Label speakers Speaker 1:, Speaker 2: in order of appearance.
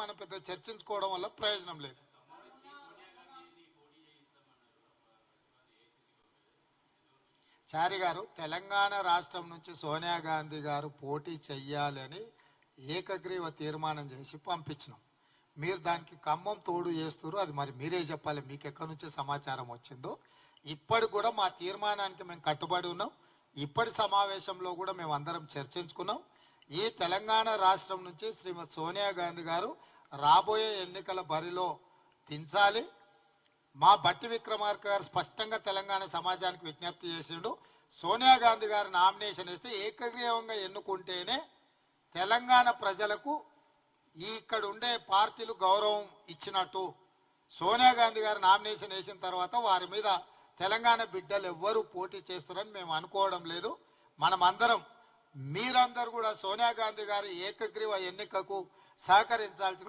Speaker 1: మనం పెద్ద చర్చించుకోవడం వల్ల ప్రయోజనం లేదు. చారి గారు, తెలంగాణ రాష్ట్రం నుంచి సోనియా గాంధీ గారు పోటీ చెయ్యాలని ఏకగ్రీవ తీర్మానం చేసి పంపించినాం. మీరు దానికి ఖమ్మం తోడు చేస్తారు, అది మరి మీరే చెప్పాలి, మీకు ఎక్కడి నుంచే సమాచారం వచ్చిందో. ఇప్పటికి కూడా మా తీర్మానానికి మేము కట్టుబడి ఉన్నాం. ఇప్పటి సమావేశంలో కూడా మేము అందరం చర్చించుకున్నాం. ఈ తెలంగాణ రాష్ట్రం నుంచి శ్రీమతి సోనియా గాంధీ గారు రాబోయే ఎన్నికల బరిలో దించాలి. మా బట్టి విక్రమార్క గారు స్పష్టంగా తెలంగాణ సమాజానికి విజ్ఞప్తి చేసిండు, సోనియా గాంధీ గారు నామినేషన్ వేస్తే ఏకగ్రీవంగా ఎన్నుకుంటేనే తెలంగాణ ప్రజలకు ఇక్కడ ఉండే పార్టీలు గౌరవం ఇచ్చినట్టు. సోనియా గాంధీ గారు నామినేషన్ వేసిన తర్వాత వారి మీద తెలంగాణ బిడ్డలు ఎవ్వరూ పోటీ చేస్తారని మేము అనుకోవడం లేదు. మనమందరం, మీరందరూ కూడా సోనియా గాంధీ గారి ఏకగ్రీవ ఎన్నికకు సహకరించాల్సి